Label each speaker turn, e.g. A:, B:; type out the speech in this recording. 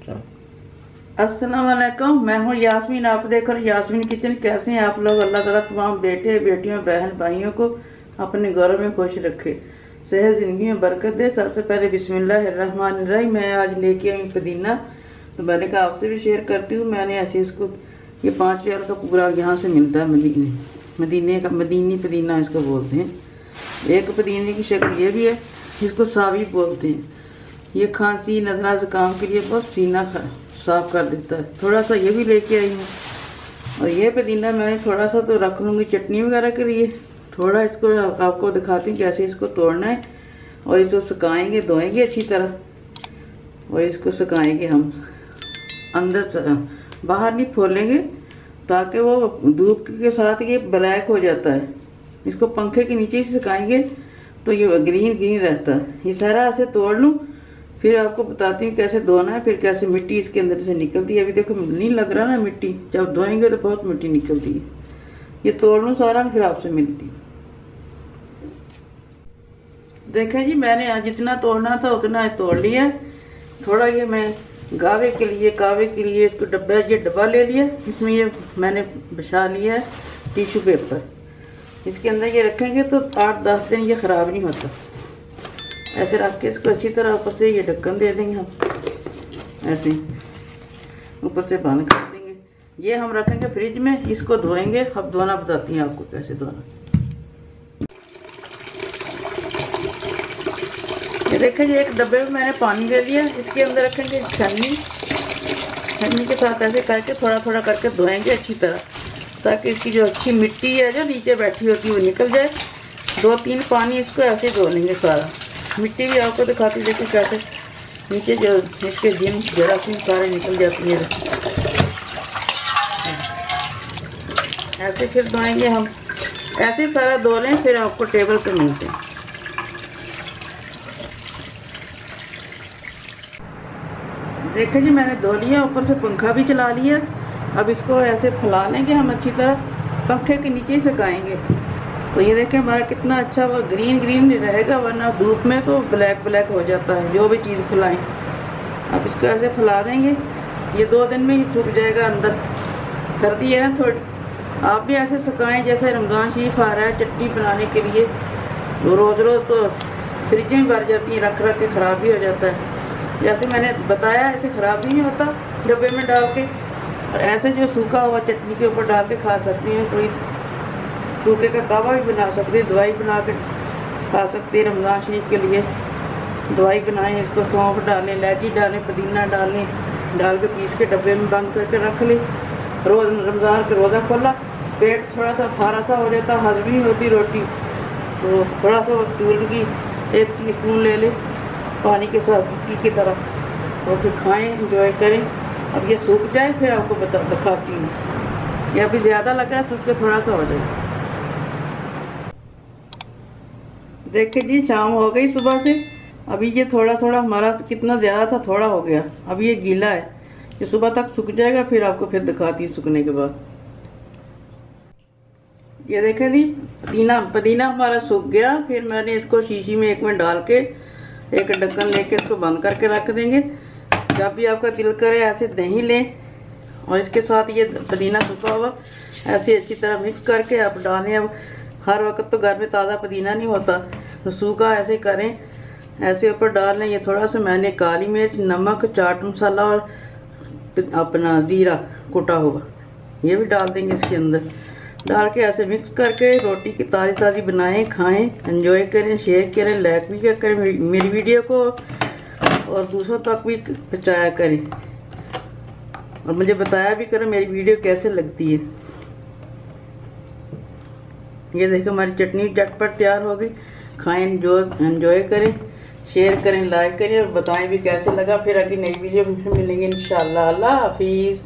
A: अस्सलाम वालेकुम, मैं हूँ यास्मीन। आप देख रहे यास्मीन किचन। कैसे हैं आप लोग? अल्लाह ताला तमाम बेटे बेटियों बहन भाइयों को अपने घर में खुश रखे, सेहत जिंदगी में बरकत दे। सबसे पहले बिस्मिल्लाहिर्रहमानिर्रहीम। मैं आज लेके आई पुदीना, तो मैंने कहा आपसे भी शेयर करती हूँ। मैंने ऐसे इसको, ये 5 रियाल का पूरा यहाँ से मिलता है, मदीनी पुदीना इसको बोलते हैं। एक पुदीने की शक्ल ये भी है, इसको सावी बोलते हैं। ये खांसी नजला जुकाम के लिए बहुत सीना साफ कर देता है। थोड़ा सा ये भी लेके आई हूँ। और ये पुदीना मैंने थोड़ा सा तो रख लूँगी चटनी वगैरह के लिए। थोड़ा इसको आपको दिखाती हूँ कैसे इसको तोड़ना है। और इसको सुखाएंगे, धोएंगे अच्छी तरह, और इसको सुखाएंगे हम अंदर से, बाहर नहीं फोलेंगे, ताकि वो धूप के साथ ये ब्लैक हो जाता है। इसको पंखे के नीचे ही सुखाएंगे तो ये ग्रीन ग्रीन रहता है। ये सारा ऐसे तोड़ लूँ, फिर आपको बताती हूँ कैसे धोना है, फिर कैसे मिट्टी इसके अंदर से निकलती है। अभी देखो नहीं लग रहा ना मिट्टी, जब धोएंगे तो बहुत मिट्टी निकलती है। ये तोड़ लूँ सारा, फिर आपसे मिलती हूँ। देखें जी, मैंने आज जितना तोड़ना था उतना तोड़ लिया। थोड़ा ये मैं कावे के लिए इसको ये डब्बा ले लिया। इसमें ये मैंने बिछा लिया है टिश्यू पेपर। इसके अंदर ये रखेंगे तो 8-10 दिन ये ख़राब नहीं होता। ऐसे रख के इसको अच्छी तरह ऊपर से ये ढक्कन दे देंगे हम, ऐसे ऊपर से बंद कर देंगे। ये हम रखेंगे फ्रिज में। इसको धोएंगे। अब धोना बताती हैं आपको कैसे धोना। ये देखें जी, एक डब्बे में मैंने पानी ले लिया। इसके अंदर रखेंगे छन्नी के साथ ऐसे करके थोड़ा थोड़ा करके धोएंगे अच्छी तरह, ताकि इसकी जो अच्छी मिट्टी है जो नीचे बैठी होती है वो निकल जाए। 2-3 पानी इसको ऐसे धो लेंगे सारा। मिट्टी भी आपको दिखाती, देखिए कैसे नीचे जो इसके जिन जरासीम सारे निकल जाती है। ऐसे फिर धोएंगे हम, ऐसे सारा धो लें, फिर आपको टेबल पे मिलते हैं। देखिए जी, मैंने धो लिया, ऊपर से पंखा भी चला लिया। अब इसको ऐसे फैला लेंगे हम अच्छी तरह, पंखे के नीचे ही सुखाएंगे। तो ये देखें हमारा कितना अच्छा वो ग्रीन ग्रीन रहेगा, वरना धूप में तो ब्लैक ब्लैक हो जाता है जो भी चीज़ फैलाएं। अब इसको ऐसे फैला देंगे, ये 2 दिन में ही सूख जाएगा अंदर। सर्दी है ना थोड़ी, आप भी ऐसे सुखाएं। जैसे रमज़ान शरीफ आ रहा है, चटनी बनाने के लिए तो रोज़ रोज़ तो फ्रिज में भर जाती है, रख के ख़राब भी हो जाता है। जैसे मैंने बताया ऐसे ख़राब भी नहीं होता डब्बे में डाल के। और ऐसे जो सूखा हुआ चटनी के ऊपर डाल के खा सकती हैं। कोई सूखे का कावा भी बना सकते हैं, दवाई बना के खा सकते हैं। रमज़ान शरीफ के लिए दवाई बनाएं, इसको सौंफ डालें, इलायची डालें, पुदीना डालें, डाल के पीस के डब्बे में बंद करके रख लें। रोज़ रमज़ान के रोज़ा खोला, पेट थोड़ा सा भारा सा हो जाता, हजम नहीं होती रोटी, तो थोड़ा सा चूर्ण की 1 टीस्पून ले लें पानी के साथ टिक्की की तरह, तो फिर खाएँ, इंजॉय करें। अब ये सूख जाए फिर आपको दिखाती हूँ। ये अभी ज़्यादा लग रहा है, सूख के थोड़ा सा हो जाए। देखिए जी, शाम हो गई सुबह से। अभी ये थोड़ा थोड़ा हमारा कितना ज़्यादा था, थोड़ा हो गया। अब ये गीला है, ये सुबह तक सूख जाएगा, फिर आपको फिर दिखाती हूँ सूखने के बाद। ये देखें जी, पुदीना हमारा सूख गया। फिर मैंने इसको शीशी में एक में डाल के एक ढक्कन लेके इसको बंद करके रख देंगे। जब भी आपका दिल करे ऐसे दही लें, और इसके साथ ये पुदीना सूखा हुआ ऐसे अच्छी तरह मिक्स करके आप डालें। अब हर वक्त तो घर में ताज़ा पुदीना नहीं होता, तो सूखा ऐसे करें, ऐसे ऊपर डाल लें। ये थोड़ा सा मैंने काली मिर्च, नमक, चाट मसाला और अपना ज़ीरा कुटा हुआ ये भी डाल देंगे इसके अंदर। डाल के ऐसे मिक्स करके रोटी की ताज़ी ताज़ी बनाएं, खाएं, एंजॉय करें, शेयर करें, लाइक भी करें मेरी वीडियो को, और दूसरों तक भी पहुँचाया करें, और मुझे बताया भी करें मेरी वीडियो कैसे लगती है। ये देखो हमारी चटनी झटपट तैयार हो गई। खाएं, एंजॉय करें, शेयर करें, लाइक करें, और बताएं भी कैसे लगा। फिर अगली नई वीडियो में मिलेंगे इंशाल्लाह। अल्लाह हाफिज़।